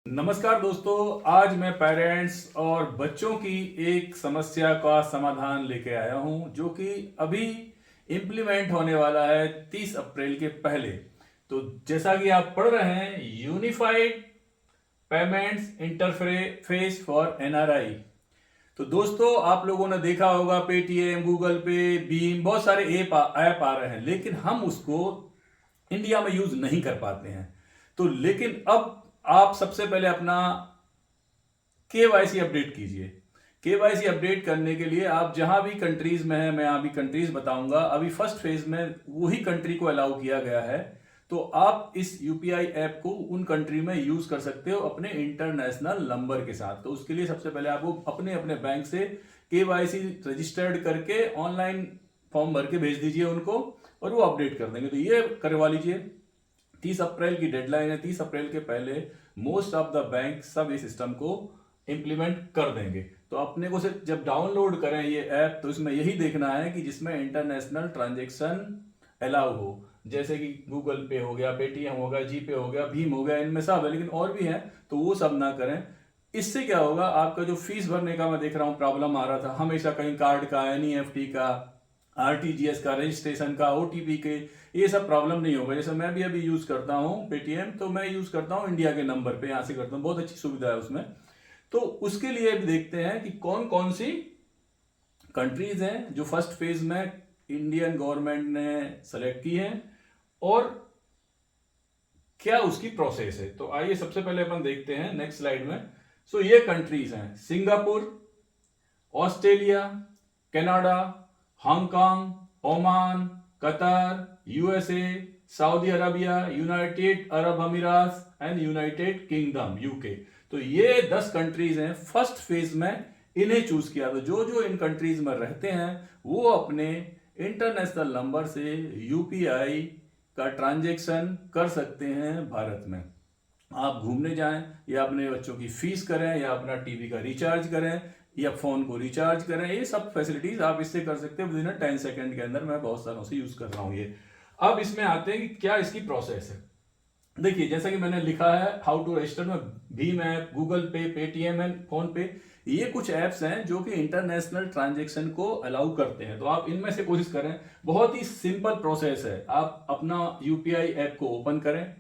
नमस्कार दोस्तों, आज मैं पेरेंट्स और बच्चों की एक समस्या का समाधान लेके आया हूं जो कि अभी इम्प्लीमेंट होने वाला है 30 अप्रैल के पहले। तो जैसा कि आप पढ़ रहे हैं, unified payments interface for NRI. तो दोस्तों, आप लोगों ने देखा होगा पेटीएम, गूगल पे, भीम, बहुत सारे ऐप आ रहे हैं, लेकिन हम उसको इंडिया में यूज नहीं कर पाते हैं। तो लेकिन अब आप सबसे पहले अपना केवाईसी अपडेट कीजिए। केवाईसी अपडेट करने के लिए आप जहां भी कंट्रीज में है, मैं अभी कंट्रीज बताऊंगा। अभी फर्स्ट फेज में वही कंट्री को अलाउ किया गया है, तो आप इस यूपीआई ऐप को उन कंट्री में यूज कर सकते हो अपने इंटरनेशनल नंबर के साथ। तो उसके लिए सबसे पहले आपको अपने अपने बैंक से केवाईसी रजिस्टर्ड करके ऑनलाइन फॉर्म भर के भेज दीजिए उनको, और वो अपडेट कर देंगे। तो ये करवा लीजिए। 30 अप्रैल की डेडलाइन है। 30 अप्रैल के पहले मोस्ट ऑफ द बैंक सब इस सिस्टम को इंप्लीमेंट कर देंगे। तो अपने को सिर्फ जब डाउनलोड करें ये ऐप, तो इसमें यही देखना है कि जिसमें इंटरनेशनल ट्रांजेक्शन अलाउ हो, जैसे कि गूगल पे हो गया, पेटीएम हो गया, जीपे हो गया, भीम हो गया, इनमें सब है, लेकिन और भी है, तो वो सब ना करें। इससे क्या होगा, आपका जो फीस भरने का मैं देख रहा हूं प्रॉब्लम आ रहा था हमेशा, कहीं कार्ड का, एनईएफटी का, आरटीजीएस का, रजिस्ट्रेशन का, ओटीपी के, ये सब प्रॉब्लम नहीं होगा। जैसे मैं भी अभी यूज करता हूँ पेटीएम, तो मैं यूज करता हूँ इंडिया के नंबर पे, यहां से करता हूँ, बहुत अच्छी सुविधा है उसमें। तो उसके लिए भी देखते हैं कि कौन कौन सी कंट्रीज हैं जो फर्स्ट फेज में इंडियन गवर्नमेंट ने सेलेक्ट की है और क्या उसकी प्रोसेस है। तो आइए सबसे पहले अपन देखते हैं नेक्स्ट स्लाइड में। सो ये कंट्रीज हैं: Singapore, Australia, Canada, Hong Kong, Oman, Qatar, USA, Saudi Arabia, United Arab अमीरात एंड यूनाइटेड किंगडम यूके। तो ये 10 कंट्रीज हैं फर्स्ट फेज में, इन्हें चूज किया। तो जो जो इन कंट्रीज में रहते हैं वो अपने इंटरनेशनल नंबर से यूपीआई का ट्रांजैक्शन कर सकते हैं भारत में। आप घूमने जाएं, या अपने बच्चों की फीस करें, या अपना टीवी का रिचार्ज करें, या फोन को रिचार्ज करें, ये सब फैसिलिटीज आप इससे कर सकते हैं विद इन 10 सेकंड के अंदर। मैं बहुत सालों से यूज कर रहा हूं ये। अब इसमें आते हैं कि क्या इसकी प्रोसेस है। देखिए, जैसा कि मैंने लिखा है हाउ टू रजिस्टर में, भीम ऐप, गूगल पे, पेटीएम एंड फोन पे, ये कुछ ऐप्स हैं जो कि इंटरनेशनल ट्रांजैक्शन को अलाउ करते हैं। तो आप इनमें से कोशिश करें। बहुत ही सिंपल प्रोसेस है। आप अपना यूपीआई ऐप को ओपन करें,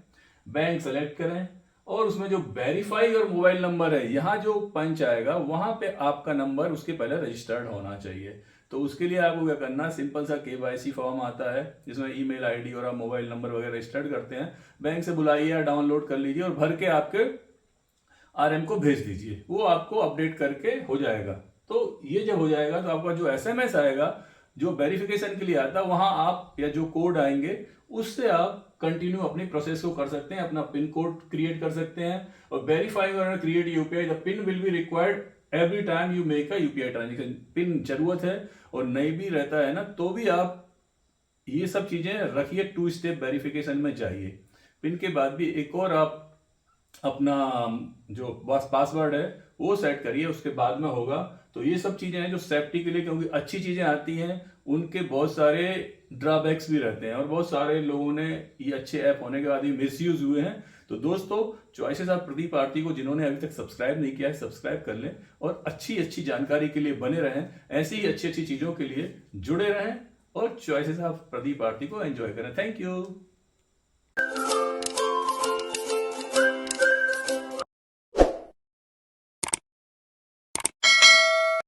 बैंक सेलेक्ट करें, और उसमें जो वेरीफाई और मोबाइल नंबर है, यहां जो पंच आएगा वहां पे आपका नंबर उसके पहले रजिस्टर्ड होना चाहिए। तो उसके लिए आपको क्या करना है, सिंपल सा केवाईसी फॉर्म आता है जिसमें ईमेल आईडी और आप मोबाइल नंबर वगैरह रजिस्टर्ड करते हैं। बैंक से बुलाइए या डाउनलोड कर लीजिए और भर के आपके आरएम को भेज दीजिए, वो आपको अपडेट करके हो जाएगा। तो ये जब हो जाएगा तो आपका जो एसएमएस आएगा जो वेरिफिकेशन के लिए आता है, वहां आप या जो कोड आएंगे उससे आप कंटिन्यू अपनी प्रोसेस को कर सकते हैं, अपना पिन कोड क्रिएट कर सकते हैं। और वेरीफाई और create UPI, the pin will be required every time you make a UPI transaction. Pin जरूरत है और नहीं भी रहता है ना, तो भी आप ये सब चीजें रखिए। 2 स्टेप वेरिफिकेशन में चाहिए। पिन के बाद भी एक और आप अपना जो पासवर्ड है वो सेट करिए, उसके बाद में होगा। तो ये सब चीजें हैं जो सेफ्टी के लिए, क्योंकि अच्छी चीजें आती हैं उनके बहुत सारे ड्रॉबैक्स भी रहते हैं, और बहुत सारे लोगों ने ये अच्छे ऐप होने के बाद ही मिसयूज हुए हैं। तो दोस्तों, चॉइसेस ऑफ प्रदीप आरती को जिन्होंने अभी तक सब्सक्राइब नहीं किया है, सब्सक्राइब कर लें और अच्छी अच्छी जानकारी के लिए बने रहें। ऐसी ही अच्छी अच्छी चीजों के लिए जुड़े रहें और चॉइसेस ऑफ प्रदीप आरती को एंजॉय करें। Thank you.